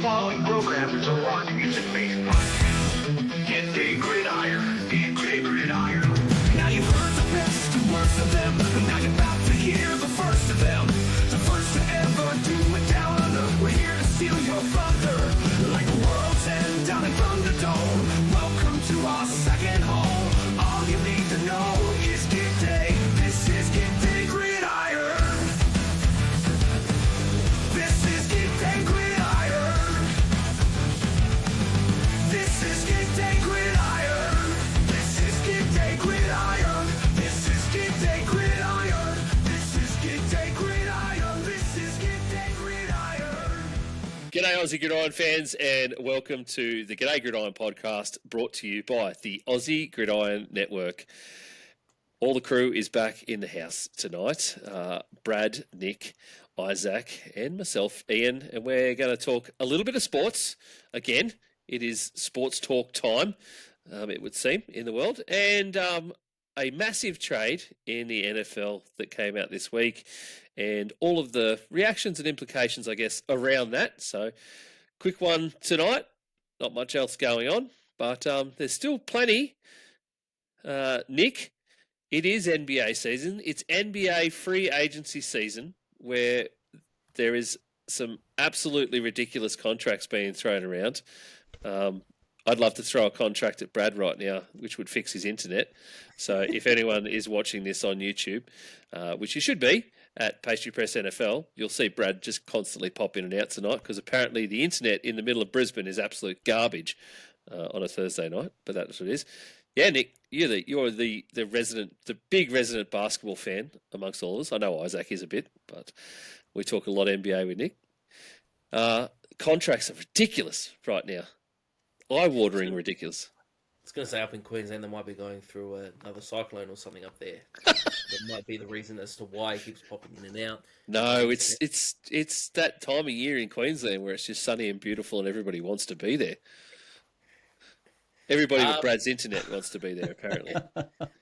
following program is a rock music-based podcast. Gday Gridiron. Gday Gridiron. Now you've heard the best and worst of them, and now you're about to hear the first of them. The first to ever do it down under. We're here to steal your thunder, like the world's end down in Thunderdome. Welcome to our second home. All you need to know is Gday. This is Gday Gridiron. This is Gday Gridiron. This is Gday Gridiron. This is Gday Gridiron. This is Gday Gridiron. This is Gday Gridiron. This is Gday Gridiron. G'day Aussie Gridiron fans, and welcome to the G'day Gridiron podcast, brought to you by the Aussie Gridiron Network. All the crew is back in the house tonight. Brad, Nick, Isaac, and myself, Ian, and we're going to talk a little bit of sports. Again, it is sports talk time, it would seem, in the world, and a massive trade in the NFL that came out this week, and all of the reactions and implications, I guess, around that. So, quick one tonight. Not much else going on, but there's still plenty. Nick, it is NBA season. It's NBA free agency season, where there is some absolutely ridiculous contracts being thrown around. I'd love to throw a contract at Brad right now, which would fix his internet. So if anyone is watching this on YouTube, which you should be, at Pastry Press NFL, you'll see Brad just constantly pop in and out tonight, because apparently the internet in the middle of Brisbane is absolute garbage on a Thursday night, but that's what it is. Yeah, Nick, you're the big resident basketball fan amongst all of us. I know Isaac is a bit, but we talk a lot NBA with Nick. Contracts are ridiculous right now. Eye-watering ridiculous. I was going to say, up in Queensland, they might be going through another cyclone or something up there. That might be the reason as to why he keeps popping in and out. No, it's that time of year in Queensland where it's just sunny and beautiful and everybody wants to be there. Everybody with Brad's internet wants to be there, apparently.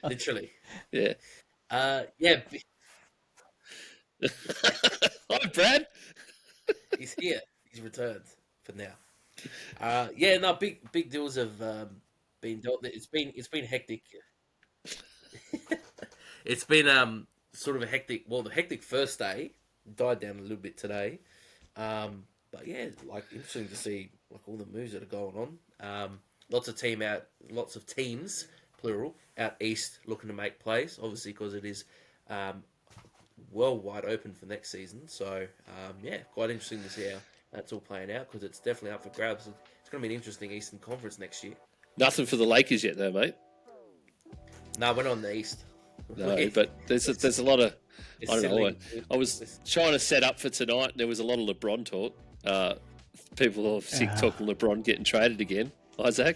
Literally. Yeah. Yeah. Hi, Brad. He's here. He's returned for now. Big deals have been dealt. It's been hectic. It's been sort of a hectic. Well, the hectic first day died down a little bit today, but yeah, like interesting to see like all the moves that are going on. Lots of teams, plural, out east looking to make plays. Obviously, because it is well wide open for next season. So quite interesting to see how that's all playing out, because it's definitely up for grabs. It's going to be an interesting Eastern Conference next year. Nothing for the Lakers yet, though, mate. No, we're not on the East. No, but there's a lot of, I don't know. I was trying to set up for tonight, and there was a lot of LeBron talk. People are sick talking LeBron getting traded again. Isaac?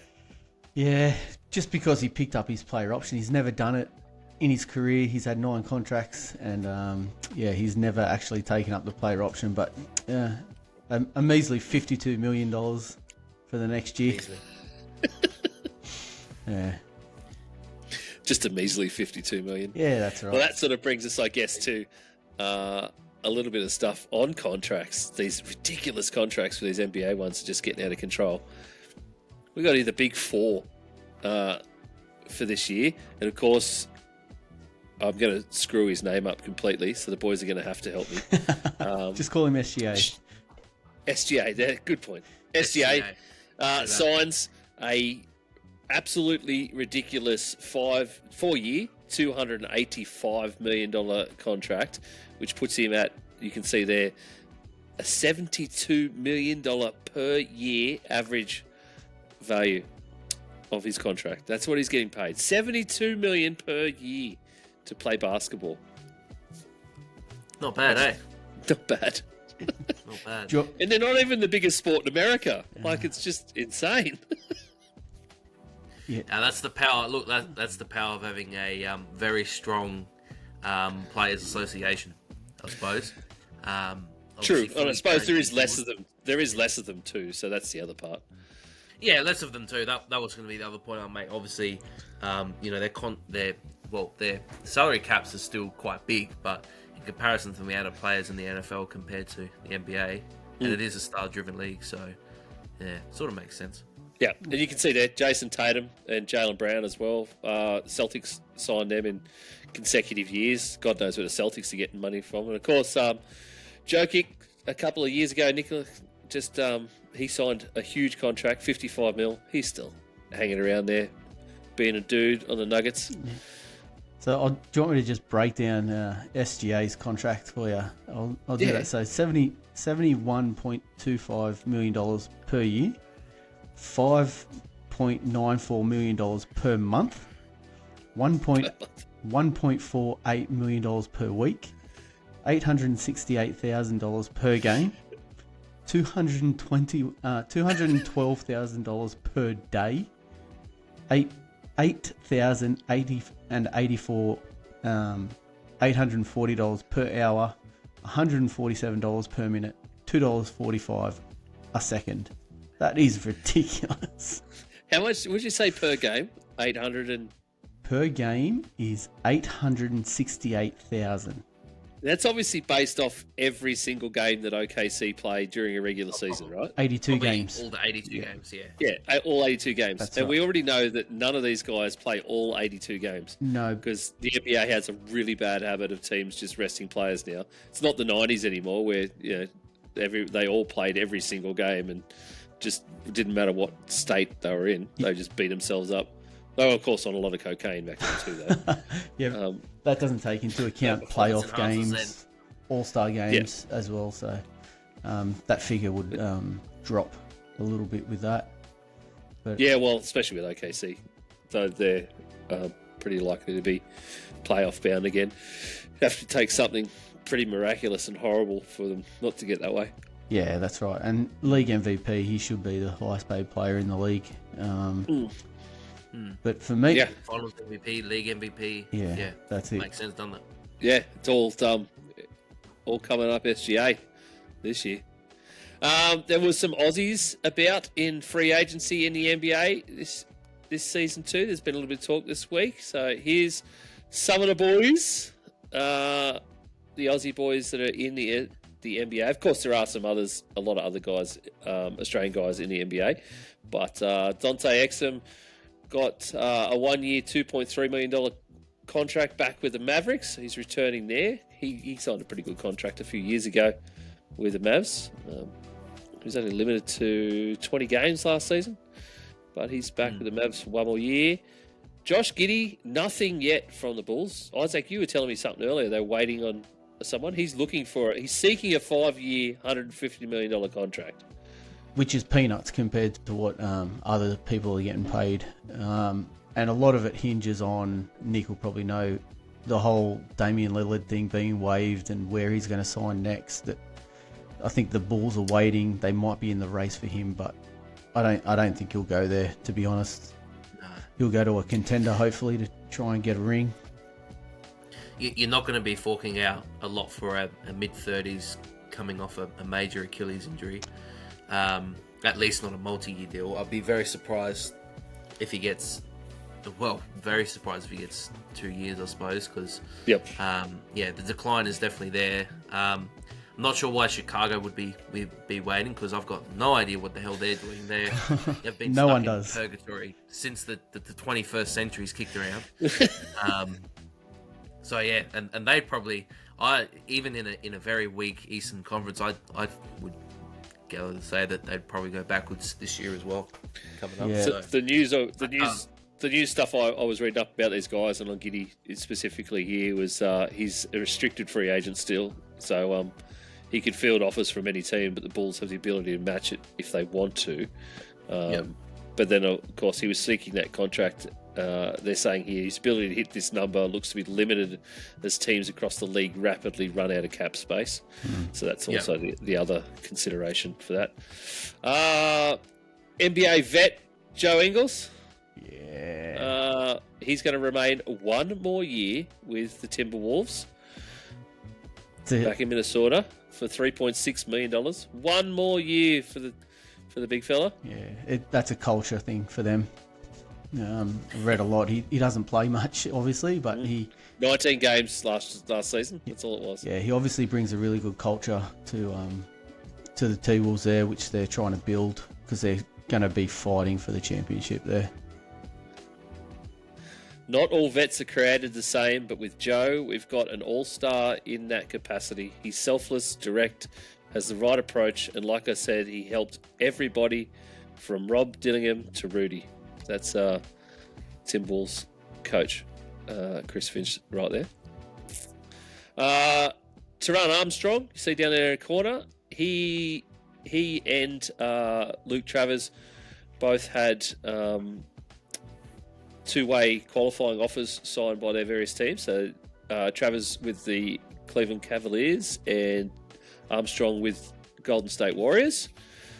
Yeah, just because he picked up his player option. He's never done it in his career. He's had 9 contracts, and he's never actually taken up the player option. But a measly $52 million for the next year. Yeah. Just a measly $52 million. Yeah, that's right. Well, that sort of brings us, I guess, to a little bit of stuff on contracts. These ridiculous contracts for these NBA ones are just getting out of control. We got the big 4 for this year, and of course, I'm going to screw his name up completely, so the boys are going to have to help me. Just call him SGA. SGA, good point. SGA signs a absolutely ridiculous 4-year, $285 million contract, which puts him at, you can see there, a $72 million per year average value of his contract. That's what he's getting paid. $72 million per year to play basketball. Not bad, eh? Not bad. Not bad. And they're not even the biggest sport in America. Like, it's just insane. Yeah, that's the power. Look, that's the power of having a very strong players' association, I suppose. True, and I suppose there is less of them. There is less of them too, so that's the other part. Yeah, less of them too. That was going to be the other point I'll make. Obviously, their salary caps are still quite big, but in comparison to the amount of players in the NFL compared to the NBA, and it is a star-driven league, so yeah, sort of makes sense. Yeah, and you can see there, Jason Tatum and Jaylen Brown as well. Celtics signed them in consecutive years. God knows where the Celtics are getting money from. And, of course, Jokic, a couple of years ago, Nikola, just he signed a huge contract, 55 mil. He's still hanging around there, being a dude on the Nuggets. So, do you want me to just break down SGA's contract for you? I'll do that. So, $71.25 million per year, $5.94 million per month, $1.48 million per week, $868,000 per game, $212,000 per day, $840 per hour, $147 per minute, $2.45 a second. That is ridiculous. How much would you say per game? 800 and... Per game is 868,000. That's obviously based off every single game that OKC played during a regular season, right? 82 Probably games. All the 82 games, yeah. Yeah, all 82 games. That's and right. we already know that none of these guys play all 82 games. No, Because the NBA has a really bad habit of teams just resting players now. It's not the 90s anymore where they all played every single game and just didn't matter what state they were in. They just beat themselves up. They were, of course, on a lot of cocaine back then too, though. yeah, that doesn't take into account performance playoff enhancers games, all-star games as well. So that figure would drop a little bit with that. But Yeah, well, especially with OKC. Though they're pretty likely to be playoff bound again. Have to take something pretty miraculous and horrible for them not to get that way. yeah, that's right. And league MVP, he should be the highest paid player in the league. But for me, Yeah. Finals MVP, League MVP. Yeah, that's it. Makes sense, doesn't it? Yeah, it's all coming up SGA this year. There was some Aussies about in free agency in the NBA this season too. There's been a little bit of talk this week. So here's some of the boys, the Aussie boys that are in the NBA. Of course, there are some others, a lot of other guys, Australian guys in the NBA. But Dante Exum got a 1 year, $2.3 million contract back with the Mavericks. He's returning there. He signed a pretty good contract a few years ago with the Mavs. He was only limited to 20 games last season, but he's back with the Mavs for 1 more year. Josh Giddey, nothing yet from the Bulls. Isaac, you were telling me something earlier. They're waiting on someone. He's seeking a 5-year, $150 million contract. which is peanuts compared to what other people are getting paid. And a lot of it hinges on, Nick will probably know, the whole Damian Lillard thing being waived and where he's going to sign next. That I think the Bulls are waiting. They might be in the race for him, but I don't think he'll go there, to be honest. No. He'll go to a contender, hopefully, to try and get a ring. You're not going to be forking out a lot for a mid-30s coming off a major Achilles injury. At least not a multi-year deal. I'd be very surprised if he gets... Well, very surprised if he gets 2 years, I suppose, because Yep. The decline is definitely there. I'm not sure why Chicago would be waiting, because I've got no idea what the hell they're doing there. They've been No stuck one in does. purgatory since the 21st century's kicked around. So yeah, and they probably, even in a very weak Eastern Conference, I would go to say that they'd probably go backwards this year as well. Coming up, Yeah. so. The news stuff I was reading up about these guys, and on Giddey specifically here, was he's a restricted free agent still, so he could field offers from any team, but the Bulls have the ability to match it if they want to. But then, of course, he was seeking that contract. They're saying here his ability to hit this number looks to be limited as teams across the league rapidly run out of cap space. So that's also the other consideration for that. NBA vet Joe Ingles. Yeah. He's going to remain 1 more year with the Timberwolves back in Minnesota for $3.6 million. 1 more year for the big fella. Yeah, that's a culture thing for them. I've read a lot. He doesn't play much, obviously, but he 19 games last season. That's all it was. Yeah, he obviously brings a really good culture to the T-Wolves there, which they're trying to build, because they're going to be fighting for the championship there. Not all vets are created the same, but with Joe, we've got an all-star in that capacity. He's selfless, direct, has the right approach, and like I said, he helped everybody from Rob Dillingham to Rudy. That's Tim Ball's coach, Chris Finch, right there. Taran Armstrong, you see down there in the corner, he and Luke Travers both had two-way qualifying offers signed by their various teams. So Travers with the Cleveland Cavaliers and Armstrong with Golden State Warriors.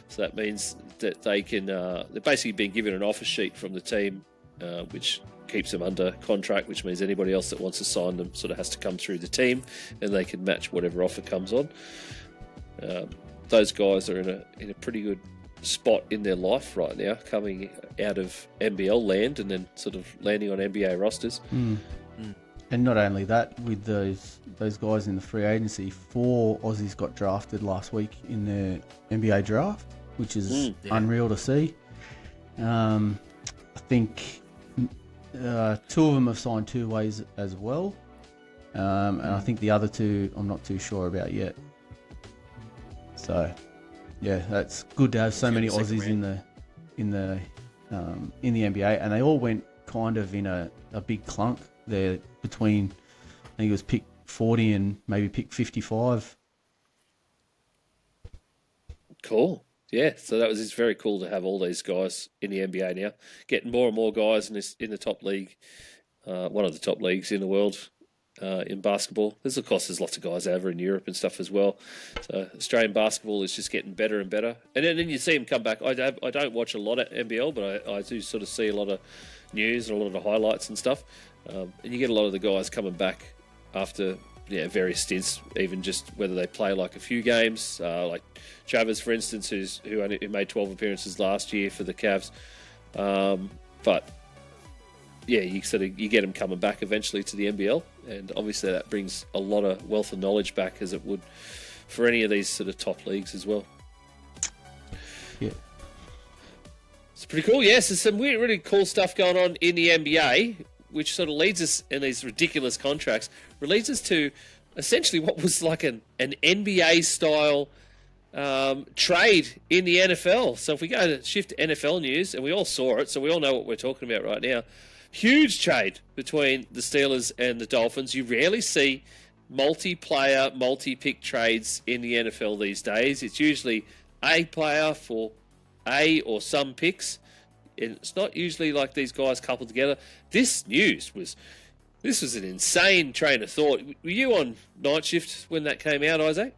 So that means that they can, they're basically being given an offer sheet from the team, which keeps them under contract, which means anybody else that wants to sign them sort of has to come through the team, and they can match whatever offer comes on. Those guys are in a pretty good spot in their life right now, coming out of NBL land and then sort of landing on NBA rosters. And not only that, with those guys in the free agency, 4 Aussies got drafted last week in the NBA draft, which is unreal to see. I think 2 of them have signed 2 ways as well, and I think the other 2 I'm not too sure about yet. So, yeah, that's good to have so many Aussies in the NBA, and they all went kind of in a big clunk there between, I think it was pick 40 and maybe pick 55. Cool. Yeah, so it's very cool to have all these guys in the NBA now, getting more and more guys in the top league, one of the top leagues in the world in basketball. There's lots of guys over in Europe and stuff as well. So Australian basketball is just getting better and better. And then you see them come back. I don't watch a lot of NBL, but I do sort of see a lot of news and a lot of the highlights and stuff. And you get a lot of the guys coming back after various stints, even just whether they play like a few games, like Travers, for instance, who made 12 appearances last year for the Cavs. But yeah, you get them coming back eventually to the NBL, and obviously that brings a lot of wealth of knowledge back, as it would for any of these sort of top leagues as well. Yeah. It's pretty cool. Yes, there's some really cool stuff going on in the NBA, which sort of leads us, in these ridiculous contracts, leads us to essentially what was like an NBA-style trade in the NFL. So if we go to shift to NFL news, and we all saw it, so we all know what we're talking about right now. Huge trade between the Steelers and the Dolphins. You rarely see multiplayer, multi-pick trades in the NFL these days. It's usually a player for a or some picks. And it's not usually like these guys coupled together. This was an insane train of thought. Were you on night shift when that came out, Isaac?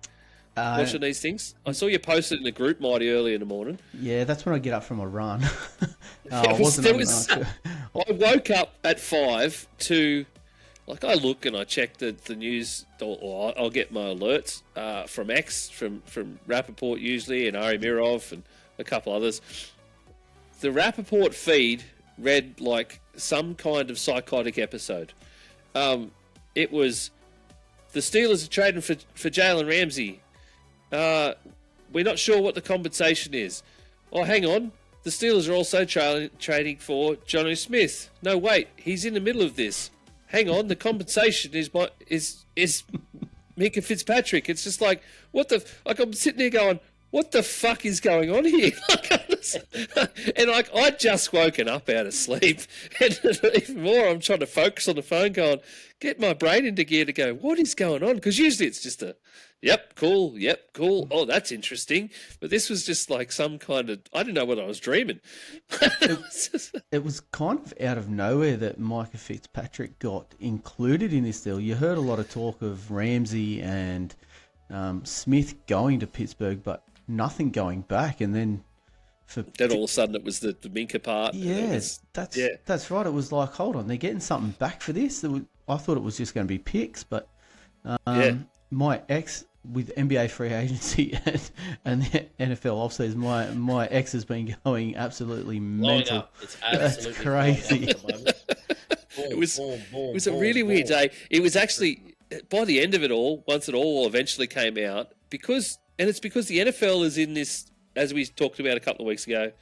Watching these things? I saw you post it in the group mighty early in the morning. Yeah, that's when I get up from a run. I woke up at 5 to, like, I look and I check the news, or I'll get my alerts from X, from Rappaport usually, and Ari Mirov and a couple others. The Rappaport feed read like some kind of psychotic episode. It was, the Steelers are trading for Jalen Ramsey. We're not sure what the compensation is. Oh, hang on. The Steelers are also trading for Jonnu Smith. No, wait. He's in the middle of this. Hang on. The compensation is Minka Fitzpatrick. It's just like, what the... Like, I'm sitting there going, what the fuck is going on here? And like, I'd just woken up out of sleep. And even more, I'm trying to focus on the phone going, get my brain into gear to go, what is going on? Because usually it's just yep, cool. Oh, that's interesting. But this was just like some kind of, I didn't know what I was dreaming. It was kind of out of nowhere that Micah Fitzpatrick got included in this deal. You heard a lot of talk of Ramsey and Smith going to Pittsburgh, but nothing going back. And then then all of a sudden it was the Minka part. Yes, that's right. It was like, hold on, they're getting something back for this. I thought it was just going to be picks, but my ex with NBA free agency and the NFL offseason, my ex has been going absolutely mental. It's absolutely that's crazy. It was a really weird day. It was actually, by the end of it all, once it all eventually came out, because the NFL is in this as we talked about a couple of weeks ago,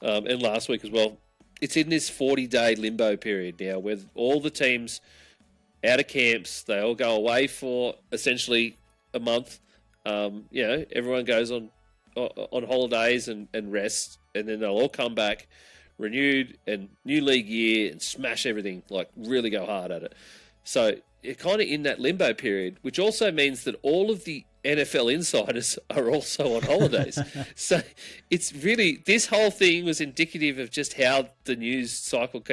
and last week as well, it's in this 40-day limbo period now where all the teams out of camps, they all go away for essentially a month. Everyone goes on holidays and rest, and then they'll all come back renewed and new league year and smash everything, like really go hard at it. So you're kind of in that limbo period, which also means that all of the NFL insiders are also on holidays. So it's really, this whole thing was indicative of just how the news cycle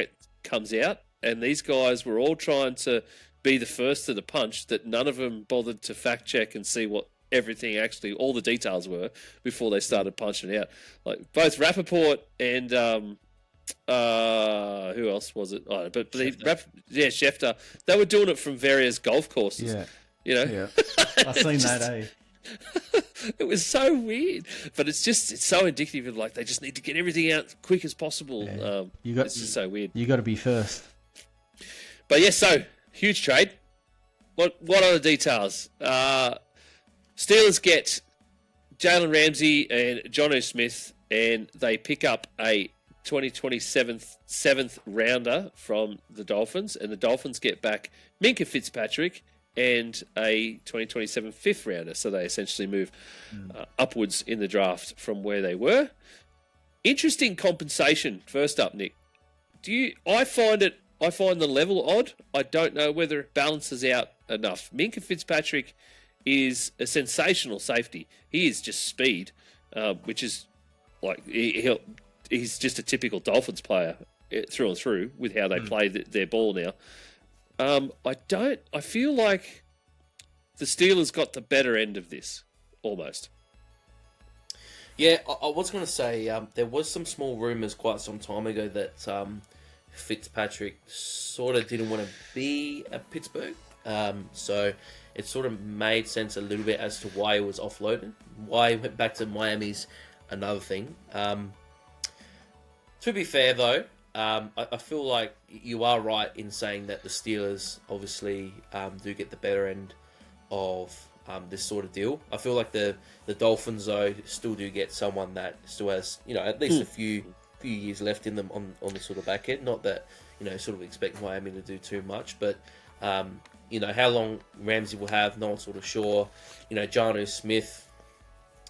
comes out. And these guys were all trying to be the first to the punch, that none of them bothered to fact check and see what everything actually, all the details were before they started punching out. Like both Rappaport and who else was it? Oh, but Schefter. They were doing it from various golf courses. Yeah. Yeah. I've seen that, eh? It was so weird, but it's so indicative of, like, they just need to get everything out quick as possible. Yeah. It's just so weird. You got to be first. But yeah, so huge trade. What are the details? Steelers get Jalen Ramsey and Jonnu Smith, and they pick up a 2027 seventh rounder from the Dolphins, and the Dolphins get back Minkah Fitzpatrick and a 2027 fifth rounder. So they essentially move upwards in the draft from where they were. Interesting compensation. First up, Nick. I find the level odd. I don't know whether it balances out enough. Minkah Fitzpatrick is a sensational safety. He is just speed, which is like he's just a typical Dolphins player through and through with how they play their ball now. I feel like the Steelers got the better end of this, almost. Yeah, I was going to say, there was some small rumours quite some time ago that Fitzpatrick sort of didn't want to be at Pittsburgh. So it sort of made sense a little bit as to why he was offloaded. Why he went back to Miami's another thing. To be fair, though, I feel like you are right in saying that the Steelers obviously do get the better end of this sort of deal. I feel like the Dolphins, though, still do get someone that still has, at least a few years left in them on the sort of back end. Not that, sort of expect Miami to do too much, but, how long Ramsey will have, no one's sort of sure. Jonnu Smith,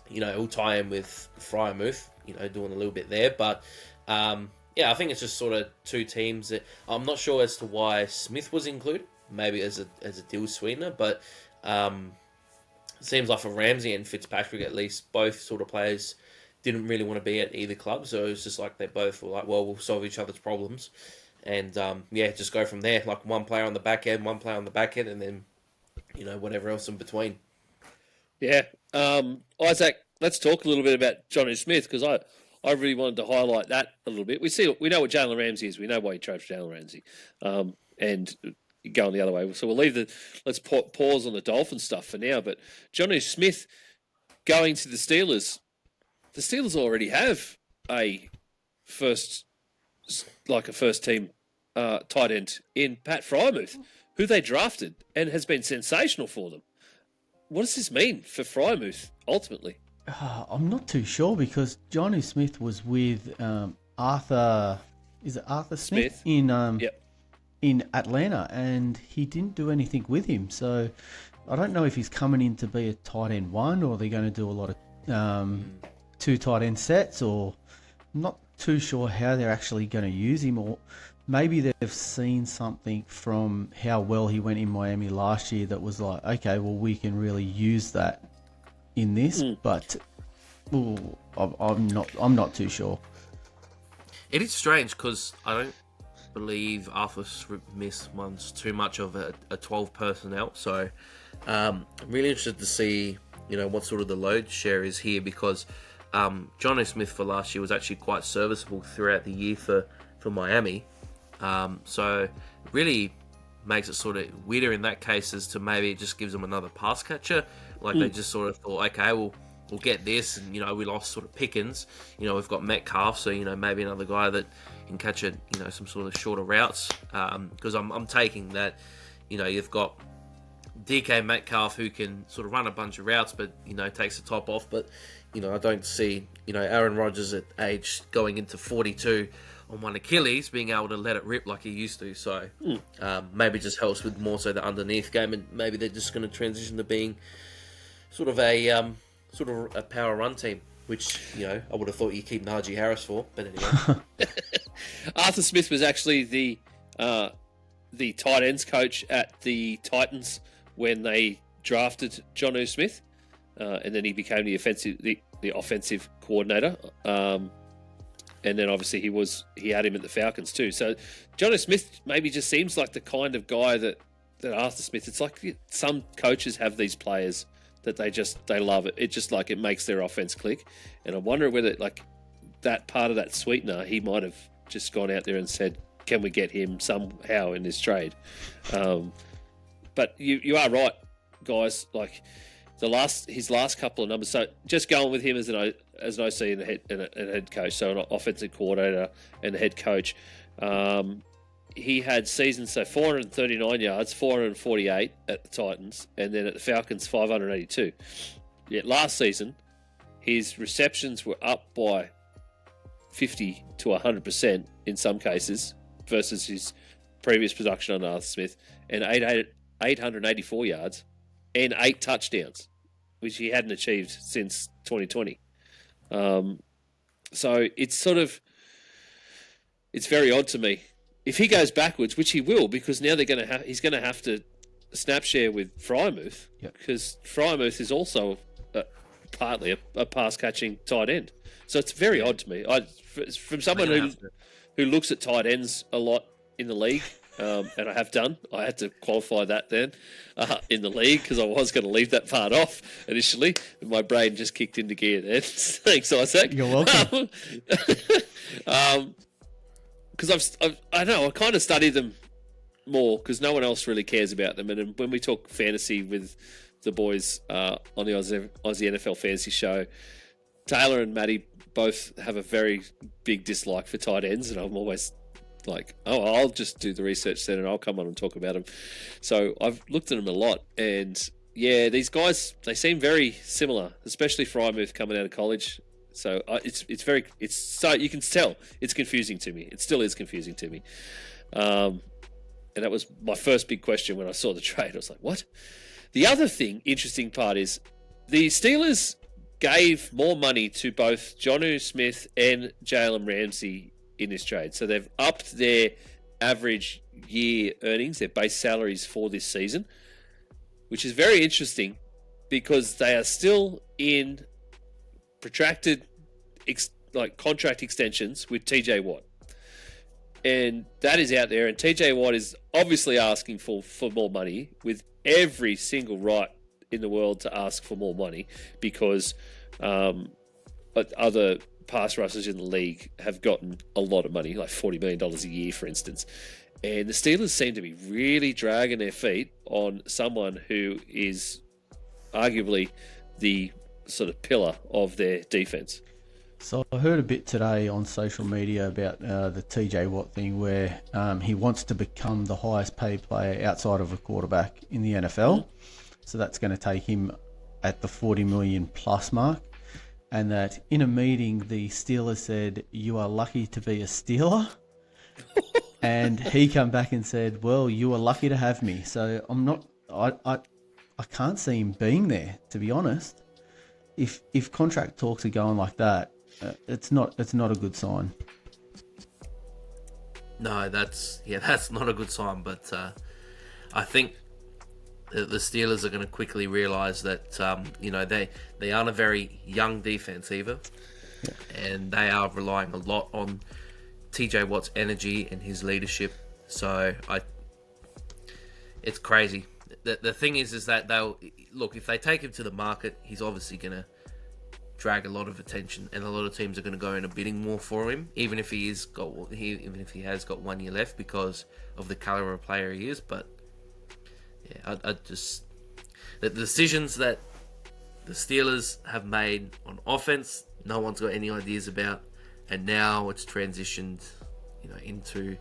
he'll tie in with Freiermuth, doing a little bit there, but... I think it's just sort of two teams that I'm not sure as to why Smith was included, maybe as a deal sweetener, but it seems like for Ramsey and Fitzpatrick at least, both sort of players didn't really want to be at either club, so it was just like they both were like, well, we'll solve each other's problems, and just go from there, like one player on the back end, and then whatever else in between. Yeah, Isaac, let's talk a little bit about Jonnu Smith, because I really wanted to highlight that a little bit. We know what Jalen Ramsey is. We know why he traded for Jalen Ramsey, and going the other way. So we'll let's pause on the Dolphin stuff for now. But Jonnu Smith going to the Steelers. The Steelers already have a first team tight end in Pat Freiermuth, who they drafted and has been sensational for them. What does this mean for Freiermuth ultimately? I'm not too sure, because Jonnu Smith was with Arthur. Is it Arthur Smith? In Atlanta, and he didn't do anything with him. So I don't know if he's coming in to be a tight end one, or they're going to do a lot of two tight end sets, or I'm not too sure how they're actually going to use him, or maybe they've seen something from how well he went in Miami last year that was like, okay, well, we can really use that in this, but I'm not too sure. It is strange because I don't believe Arthur Smith wants too much of a 12 personnel, so I'm really interested to see what sort of the load share is here, because Jonnu Smith for last year was actually quite serviceable throughout the year for Miami, so it really makes it sort of weirder in that case, as to maybe it just gives them another pass catcher. Like they just sort of thought, okay, we'll get this, and we lost sort of Pickens. We've got Metcalf, so maybe another guy that can catch some sort of shorter routes. Because I'm taking that, you've got DK Metcalf who can sort of run a bunch of routes, but takes the top off. But I don't see, Aaron Rodgers at age going into 42 on one Achilles being able to let it rip like he used to. So maybe it just helps with more so the underneath game, and maybe they're just going to transition to being sort of a power run team, which I would have thought you keep Najee Harris for. But anyway, Arthur Smith was actually the tight ends coach at the Titans when they drafted Jonnu Smith, and then he became the offensive coordinator. And then obviously he had him at the Falcons too. So Jonnu Smith maybe just seems like the kind of guy that Arthur Smith. It's like some coaches have these players that they love it. It just like it makes their offense click. And I wonder whether like that part of that sweetener, he might have just gone out there and said, "Can we get him somehow in this trade?" But you are right, guys. Like his last couple of numbers. So just going with him as an OC and a head coach, so an offensive coordinator and a head coach. He had seasons, so 439 yards, 448 at the Titans, and then at the Falcons, 582. Yet last season, his receptions were up by 50 to 100% in some cases versus his previous production under Arthur Smith, and 884 yards and 8 touchdowns, which he hadn't achieved since 2020. So it's very odd to me. If he goes backwards, which he will, because now he's going to have to snap share with Frymouth, because Frymouth is also partly a pass catching tight end. So it's very odd to me. From someone who looks at tight ends a lot in the league, and I have done. I had to qualify that then in the league because I was going to leave that part off initially, and my brain just kicked into gear then. Thanks, Isaac. You're welcome. Because I kind of study them more because no one else really cares about them. And when we talk fantasy with the boys on the Aussie NFL Fantasy Show, Taylor and Maddie both have a very big dislike for tight ends, and I'm always like, I'll just do the research then and I'll come on and talk about them. So I've looked at them a lot, and yeah, these guys, they seem very similar, especially Frymouth coming out of college. So it's so you can tell it's confusing to me. It still is confusing to me. And that was my first big question when I saw the trade. I was like, what? The other interesting part is the Steelers gave more money to both Jonnu Smith and Jalen Ramsey in this trade. So they've upped their average year earnings, their base salaries for this season, which is very interesting because they are still in protracted contract extensions with TJ Watt. And that is out there, and TJ Watt is obviously asking for more money with every single right in the world to ask for more money because other pass rushers in the league have gotten a lot of money, like $40 million a year, for instance. And the Steelers seem to be really dragging their feet on someone who is arguably the sort of pillar of their defense. So I heard a bit today on social media about the TJ Watt thing where he wants to become the highest paid player outside of a quarterback in the NFL. So that's going to take him at the 40 million plus mark. And that in a meeting, the Steelers said, "You are lucky to be a Steeler." And he come back and said, "Well, you are lucky to have me." So I can't see him being there, to be honest. If contract talks are going like that, it's not a good sign. No, that's not a good sign. But I think the Steelers are going to quickly realise that they aren't a very young defense either, and they are relying a lot on TJ Watt's energy and his leadership. So it's crazy. The thing is that they'll look, if they take him to the market, he's obviously going to drag a lot of attention, and a lot of teams are going to go in a bidding war for him, even if he has got 1 year left because of the caliber of player he is. But yeah, the decisions that the Steelers have made on offense, no one's got any ideas about, and now it's transitioned, into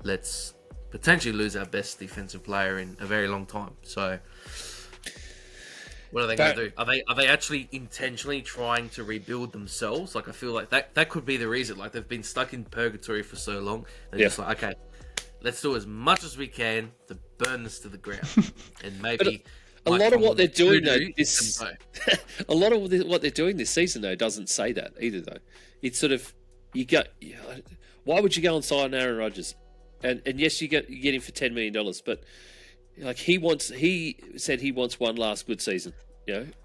let's potentially lose our best defensive player in a very long time. So What are they going to do? Are they actually intentionally trying to rebuild themselves? Like, I feel like that could be the reason. Like, they've been stuck in purgatory for so long. They're just like, okay, let's do as much as we can to burn this to the ground, and maybe. A lot of what they're doing though, a lot of what they're doing this season though doesn't say that either though. It's sort of why would you go and sign Aaron Rodgers? And yes, you get him for $10 million, but like he said he wants one last good season.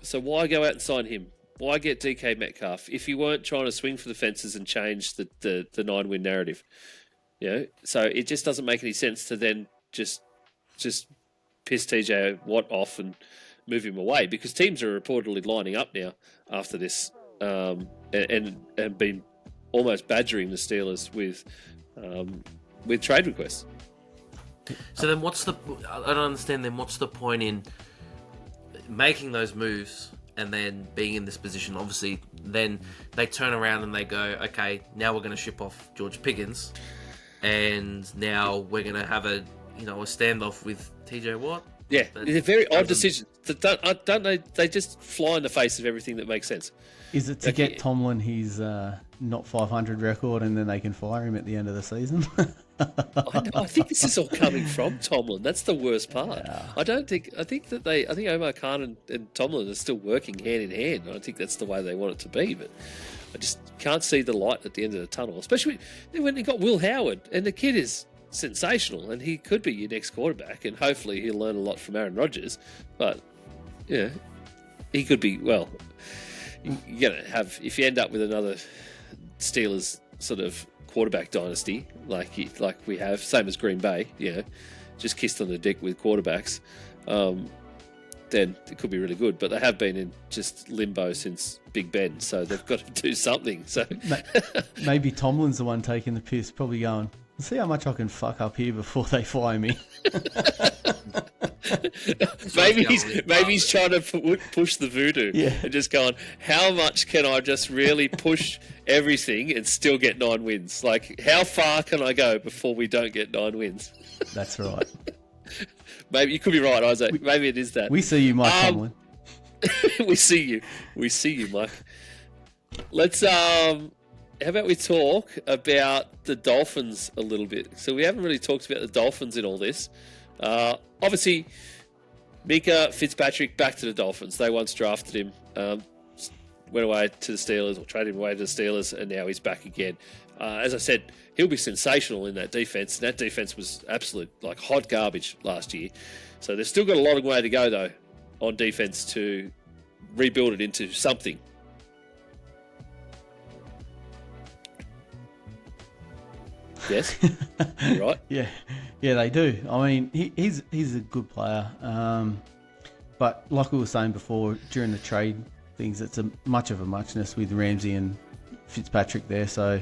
So why go out and sign him? Why get DK Metcalf if you weren't trying to swing for the fences and change the 9-win narrative? So it just doesn't make any sense to then just piss TJ Watt off and move him away, because teams are reportedly lining up now after this and been almost badgering the Steelers with trade requests. So then I don't understand then what's the point in making those moves and then being in this position? Obviously then they turn around and they go, okay, now we're going to ship off George Pickens and now we're going to have a standoff with TJ Watt. Yeah, they're very odd decisions. Don't they? They just fly in the face of everything that makes sense. Is it to get Tomlin his not 500 record and then they can fire him at the end of the season? I think this is all coming from Tomlin. That's the worst part. Yeah. I think Omar Khan and Tomlin are still working hand in hand. I think that's the way they want it to be, but I just can't see the light at the end of the tunnel, especially when they got Will Howard, and the kid is sensational, and he could be your next quarterback, and hopefully he'll learn a lot from Aaron Rodgers. But he could be. Well, you're gonna have, if you end up with another Steelers sort of quarterback dynasty like we have, same as Green Bay, just kissed on the dick with quarterbacks, then it could be really good. But they have been in just limbo since Big Ben, so they've got to do something. So maybe Tomlin's the one taking the piss, probably going, see how much I can fuck up here before they fire me. maybe he's trying to push the voodoo and just going, how much can I just really push everything and still get 9 wins? Like, how far can I go before we don't get 9 wins? That's right. Maybe you could be right, Isaac. Maybe it is that. We see you, Mike Tomlin. We see you, Mike. Let's how about we talk about the Dolphins a little bit? So we haven't really talked about the Dolphins in all this. Obviously, Mika Fitzpatrick back to the Dolphins. They once drafted him, went away to the Steelers, or traded him away to the Steelers, and now he's back again. As I said, he'll be sensational in that defense. That defense was absolute hot garbage last year. So they've still got a long way to go though on defense to rebuild it into something. Yes, right. Yeah, they do. I mean, he's a good player, but like we were saying before during the trade things, it's much of a muchness with Ramsey and Fitzpatrick there. So,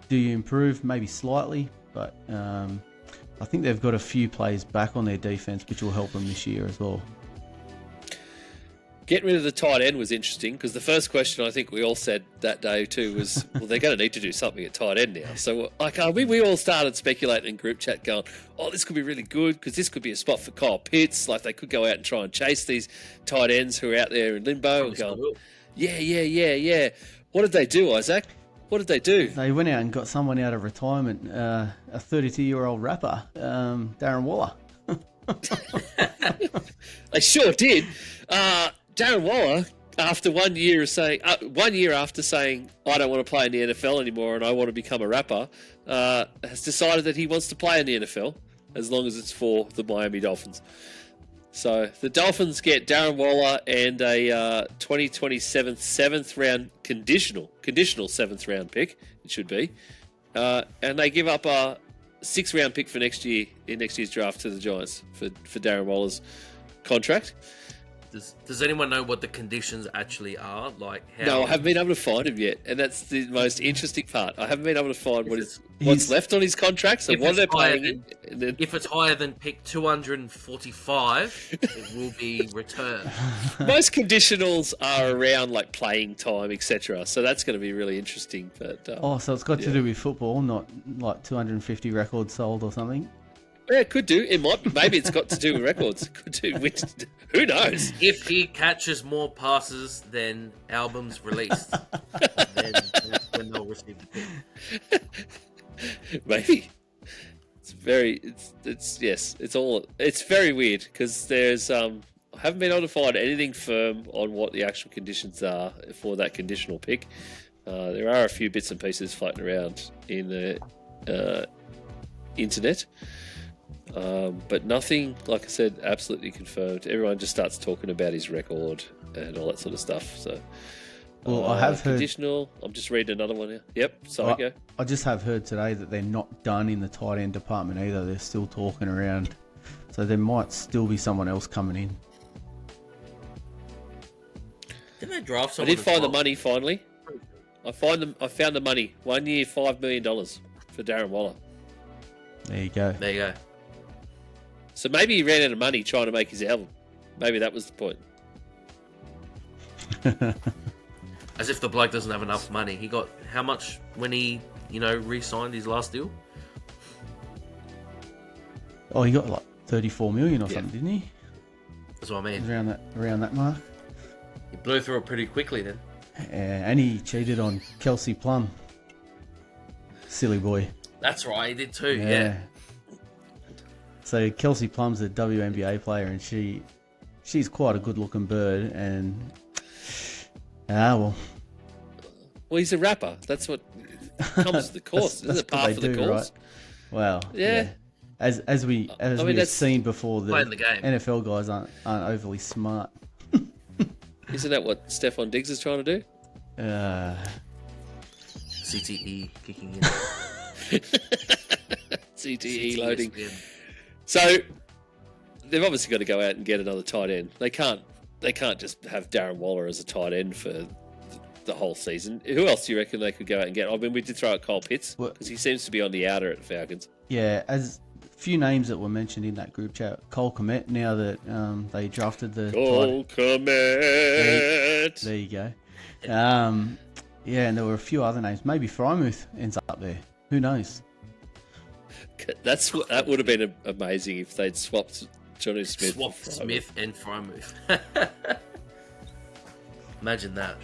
do you improve? Maybe slightly, but I think they've got a few players back on their defense, which will help them this year as well. Getting rid of the tight end was interesting, because the first question I think we all said that day too was, well, they're going to need to do something at tight end now. So we all started speculating in group chat going, oh, this could be really good because this could be a spot for Kyle Pitts. Like, they could go out and try and chase these tight ends who are out there in limbo and going, yeah. What did they do, Isaac? What did they do? They went out and got someone out of retirement, a 32-year-old rapper, Darren Waller. They sure did. Darren Waller, after 1 year saying, 1 year after saying, I don't want to play in the NFL anymore and I want to become a rapper, has decided that he wants to play in the NFL as long as it's for the Miami Dolphins. So the Dolphins get Darren Waller and a 2027 7th round conditional 7th round pick, it should be, and they give up a 6th round pick for next year in next year's draft to the Giants for Darren Waller's contract. Does anyone know what the conditions actually are? Like, how... No, I haven't been able to find him yet, and that's the most interesting part. I haven't been able to find what's left on his contract. So what they're paying him. If it's higher than pick 245, it will be returned. Most conditionals are around playing time, etc. So that's going to be really interesting. But so it's got to do with football, not like 250 records sold or something. Yeah, it could do. It might. Maybe it's got to do with records. It could do. Who knows? If he catches more passes than albums released, then that's when they'll receive the pick. Maybe. It's very weird because there's I haven't been able to find anything firm on what the actual conditions are for that conditional pick. There are a few bits and pieces floating around in the internet, but nothing, like I said, absolutely confirmed. Everyone just starts talking about his record and all that sort of stuff. So, Well, I have heard. conditional. I'm just reading another one here. Yep. Sorry, go. I just have heard today that they're not done in the tight end department either. They're still talking around, so there might still be someone else coming in. Didn't they draft I someone? did as find the well? money finally. I found the money. 1 year, $5 million for Darren Waller. There you go. There you go. So maybe he ran out of money trying to make his album. Maybe that was the point. As if the bloke doesn't have enough money. He got how much when he, re-signed his last deal? Oh, he got like 34 million or Yeah. something, didn't he? That's what I mean. Around that mark. He blew through it pretty quickly then. And he cheated on Kelsey Plum. Silly boy. That's right, he did too. Yeah. So Kelsey Plum's a WNBA player, and she's quite a good-looking bird. And well, Well, he's a rapper. That's what comes with the course. Isn't it what par they for the do, course? right? Well, Yeah. As we've that's seen before, playing the game. NFL guys aren't overly smart. Isn't that what Stephon Diggs is trying to do? CTE kicking in. CTE loading. ESPN. So they've obviously got to go out and get another tight end. They can't just have Darren Waller as a tight end for the whole season. Who else do you reckon they could go out and get? I mean, we did throw out Cole Pitts because he seems to be on the outer at the Falcons. Yeah, as few names that were mentioned in that group chat. Cole Kmet, now that they drafted the Cole Kmet. There you go. Yeah, and there were a few other names. Maybe Frymouth ends up there. Who knows? That would have been amazing if they'd swapped Johnny Smith. Swapped for Smith and Frymouth. Imagine that.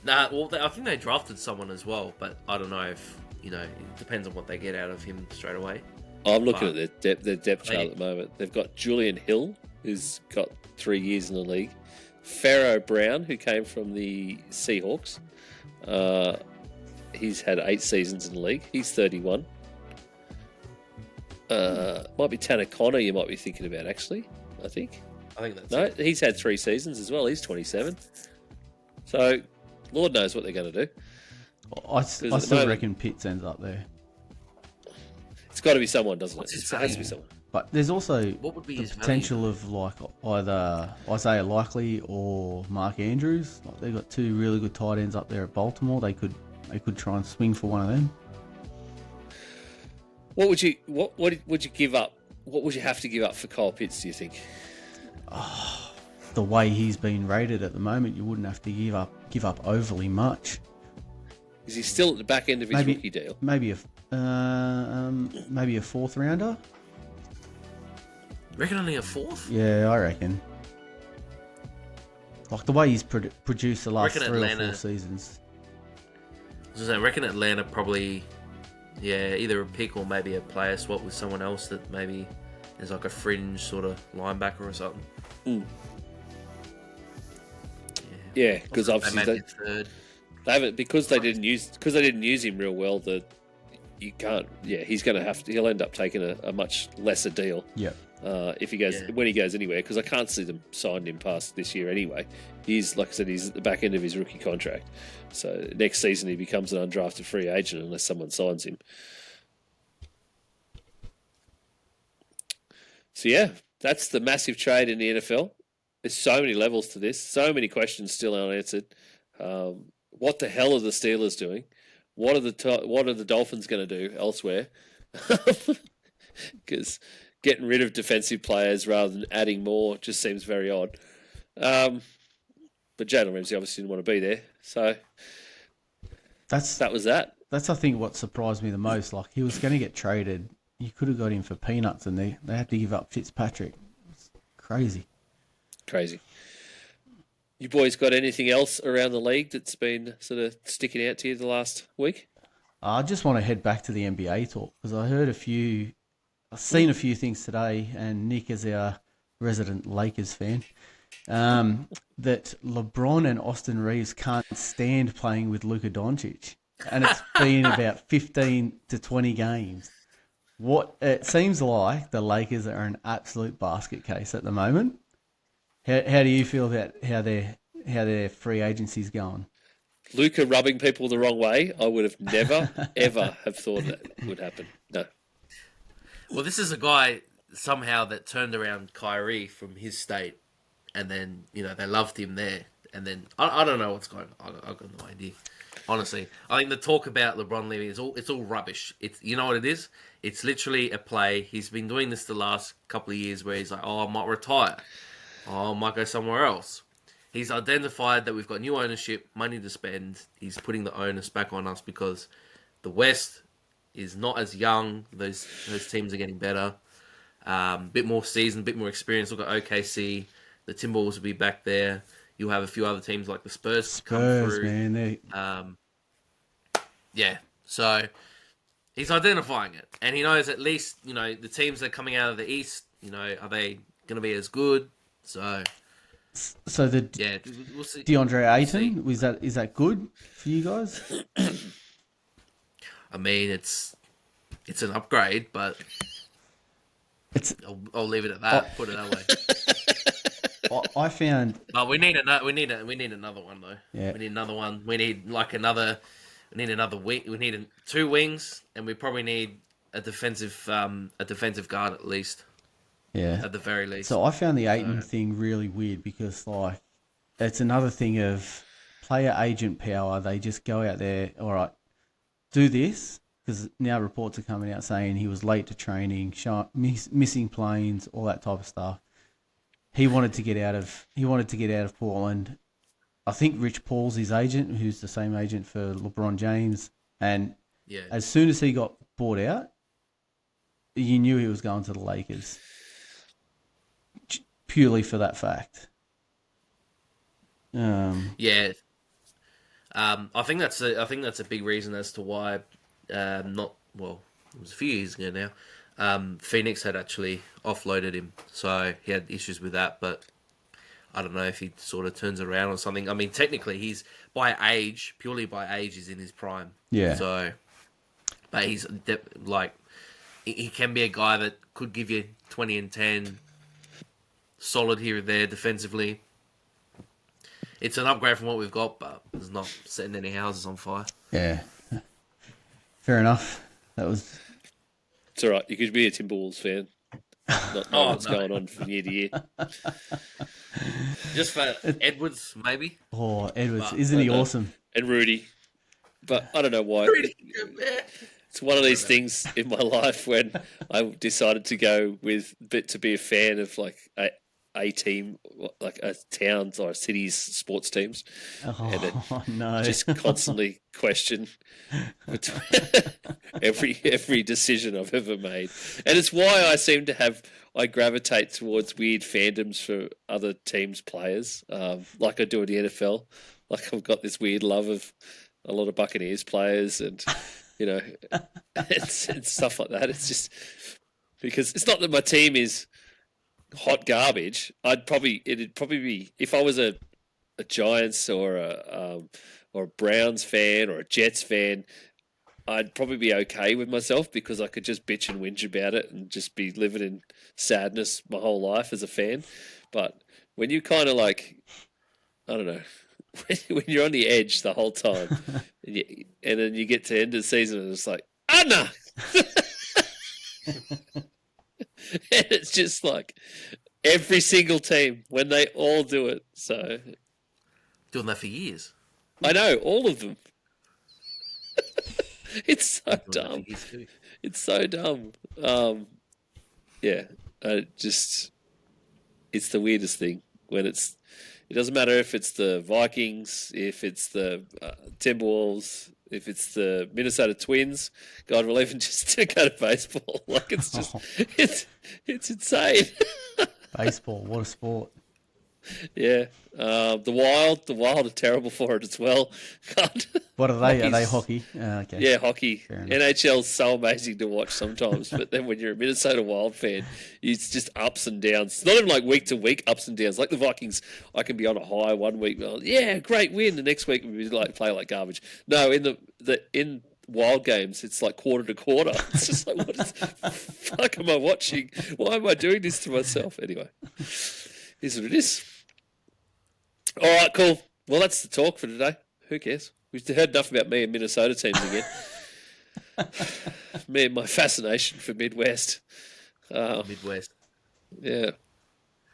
Nah, well, I think they drafted someone as well, but I don't know if, it depends on what they get out of him straight away. I'm looking at their depth chart at the moment. They've got Julian Hill, who's got 3 years in the league. Pharaoh Brown, who came from the Seahawks. He's had 8 seasons in the league. He's 31. Might be Tanner Connor you might be thinking about, actually, I think. I think that's No, it. he's had 3 seasons as well. He's 27. So, Lord knows what they're going to do. I at the still moment- reckon Pitts ends up there. It's got to be someone, doesn't What's it? his It has to value? be someone. But there's also What would be the his potential of like either Isaiah Likely or Mark Andrews. Like they've got 2 really good tight ends up there at Baltimore. They could try and swing for one of them. What would you give up? What would you have to give up for Kyle Pitts, do you think? The way he's been rated at the moment, you wouldn't have to give up overly much. Is he still at the back end of his rookie deal? Maybe a 4th rounder. Reckon only a 4th? Yeah, I reckon. Like the way he's produced the last Reckon 3 or Atlanta- 4 seasons. I reckon Atlanta probably, either a pick or maybe a player swap with someone else that maybe is like a fringe sort of linebacker or something. Yeah, because They obviously maybe a third. they haven't because they didn't use him real well. That you can't. Yeah, he's going to have to. He'll end up taking a much lesser deal. Yep. If he goes when he goes anywhere, because I can't see them signing him past this year anyway. He's like I said, he's at the back end of his rookie contract. So next season he becomes an undrafted free agent unless someone signs him. So yeah, that's the massive trade in the NFL. There's so many levels to this, so many questions still unanswered. What the hell are the Steelers doing? What are the Dolphins going to do elsewhere? Because getting rid of defensive players rather than adding more just seems very odd. But Jalen Ramsey obviously didn't want to be there, so that was that. That's I think what surprised me the most. Like he was going to get traded you could have got him for peanuts, and they had to give up Fitzpatrick. It's crazy. Crazy. You boys got anything else around the league that's been sort of sticking out to you the last week? I just want to head back to the NBA talk because I've seen a few things today, and Nick, as our resident Lakers fan, that LeBron and Austin Reeves can't stand playing with Luka Doncic, and it's been about 15 to 20 games. It seems like the Lakers are an absolute basket case at the moment. How do you feel about how their free agency's going? Luca rubbing people the wrong way, I would have never, ever have thought that would happen. No. Well, this is a guy somehow that turned around Kyrie from his state, and then they loved him there, and then I don't know what's going on. I've got no idea. Honestly, I think the talk about LeBron leaving it's all rubbish. It's what it is. It's literally a play. He's been doing this the last couple of years where he's like, I might retire. I might go somewhere else. He's identified that we've got new ownership, money to spend. He's putting the onus back on us because the West is not as young. Those teams are getting better. Bit more seasoned, bit more experience. Look at OKC. The Timberwolves will be back there. You'll have a few other teams like the Spurs come through. Man, yeah. So he's identifying it, and he knows at least the teams that are coming out of the East. Are they going to be as good? So we'll see. DeAndre Ayton, is that good for you guys? I mean, it's an upgrade, but I'll leave it at that. Put it that way. I found. But we need another one though. Yeah. We need another one. We need another wing. We need 2 wings, and we probably need a defensive guard at least. Yeah. At the very least. So I found the Ayton thing really weird because it's another thing of player agent power. They just go out there, all right, do this, because now reports are coming out saying he was late to training, missing planes, all that type of stuff. He wanted to get out of Portland. I think Rich Paul's his agent, who's the same agent for LeBron James, and as soon as he got bought out, you knew he was going to the Lakers. Purely for that fact. I think that's a big reason as to why it was a few years ago now. Phoenix had actually offloaded him, so he had issues with that. But I don't know if he sort of turns around or something. I mean, technically, he's purely by age, he's in his prime. Yeah. So, but he's he can be a guy that could give you 20 and 10. Solid here and there defensively. It's an upgrade from what we've got, but it's not setting any houses on fire. Yeah. Fair enough. It's all right. You could be a Timberwolves fan. Not know what's going on from year to year. Just for Edwards, maybe. Oh, Edwards. Isn't he awesome? And Rudy. But I don't know why. It's one of these things in my life when I decided to go to be a fan of a team, like a town's or a city's sports teams. Oh, no. Just constantly question every decision I've ever made. And it's why I gravitate towards weird fandoms for other teams' players, like I do in the NFL. Like I've got this weird love of a lot of Buccaneers players and, it's stuff like that. It's just because it's not that my team is hot garbage. It'd probably be if I was a Giants or a Browns fan or a Jets fan, I'd probably be okay with myself because I could just bitch and whinge about it and just be living in sadness my whole life as a fan. But when you kind of I don't know, when you're on the edge the whole time, and then you get to the end of the season and it's like, Anna! And it's just like every single team when they all do it. So doing that for years. I know all of them. It's so dumb. It's so dumb. It's the weirdest thing when it doesn't matter if it's the Vikings, if it's the Timberwolves, If it's the Minnesota Twins, God will even just go to baseball. Like it's just, it's insane. Baseball, what a sport. Yeah, the Wild are terrible for it as well. God. What are they? Are they Hockey's- hockey? Okay. Yeah, hockey. Fair enough. NHL's so amazing to watch sometimes, but then when you're a Minnesota Wild fan, it's just ups and downs. It's not even like week to week ups and downs. Like the Vikings, I can be on a high one week. Well, yeah, great win. The next week we like play like garbage. No, in Wild games, it's like quarter to quarter. It's just like, what the fuck am I watching? Why am I doing this to myself? Anyway, is what it is. All right, cool. Well, that's the talk for today. Who cares? We've heard enough about me and Minnesota teams again. Me and my fascination for Midwest. Midwest. Yeah.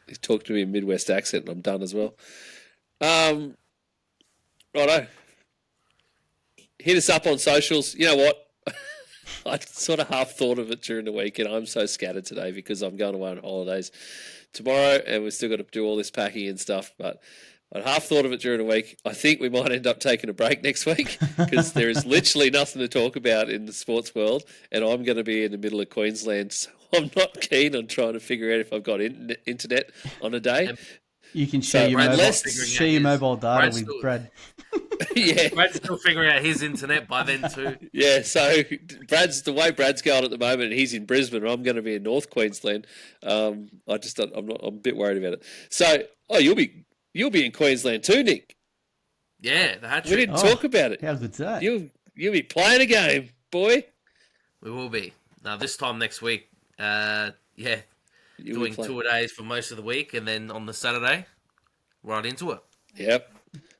He talked to me in Midwest accent and I'm done as well. Righto. Hit us up on socials. You know what? I sort of half thought of it during the week and I'm so scattered today because I'm going away on holidays tomorrow and we've still got to do all this packing and stuff, but I'd half thought of it during the week. I think we might end up taking a break next week because there is literally nothing to talk about in the sports world, and I'm going to be in the middle of Queensland, so I'm not keen on trying to figure out if I've got internet on a day. You can share So, your Brad's mobile data Brad's with still- Brad. Yeah, Brad's still figuring out his internet by then too. yeah. So the way Brad's going at the moment, and he's in Brisbane, and I'm going to be in North Queensland. I'm a bit worried about it. So, you'll be in Queensland too, Nick. Yeah, the hat We trick. didn't talk about it. How good's that? You'll be playing a game, boy. We will be. Now, this time next week, yeah, You'll be doing playing. 2 days for most of the week, and then on the Saturday, right into it. Yep.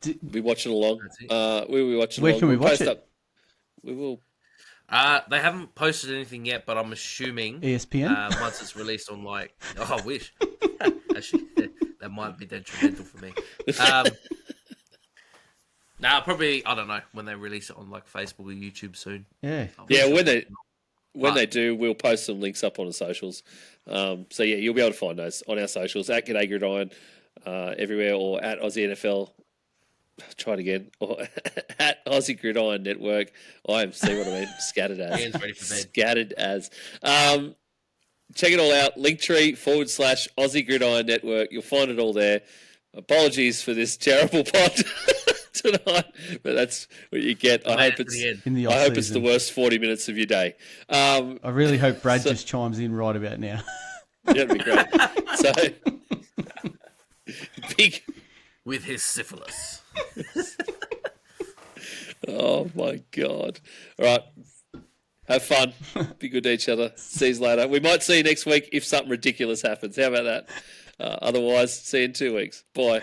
D- We'll be watching along. That's it. We'll be watching Where along. can we We'll watch post it? up- We will. They haven't posted anything yet, but I'm assuming ESPN? once it's released on oh, I wish. Actually, that might be detrimental for me. Probably I don't know when they release it on like Facebook or YouTube soon. Yeah. Yeah, when they But- they do, we'll post some links up on the socials. So yeah, you'll be able to find those on our socials at Gday Gridiron everywhere, or at Aussie NFL. Try it again. Or at Aussie Gridiron Network. See what I mean? Scattered as. Ian's ready for bed. Scattered as. Check it all out. Linktree/Aussie Gridiron Network. You'll find it all there. Apologies for this terrible pod tonight, but that's what you get. I hope it's In the I hope it's off-season. the worst 40 minutes of your day. I really hope Brad just chimes in right about now. That'd be great. So big. With his syphilis. Oh my god! All right, have fun. Be good to each other. See you later. We might see you next week if something ridiculous happens. How about that? Otherwise, see you in 2 weeks. Bye.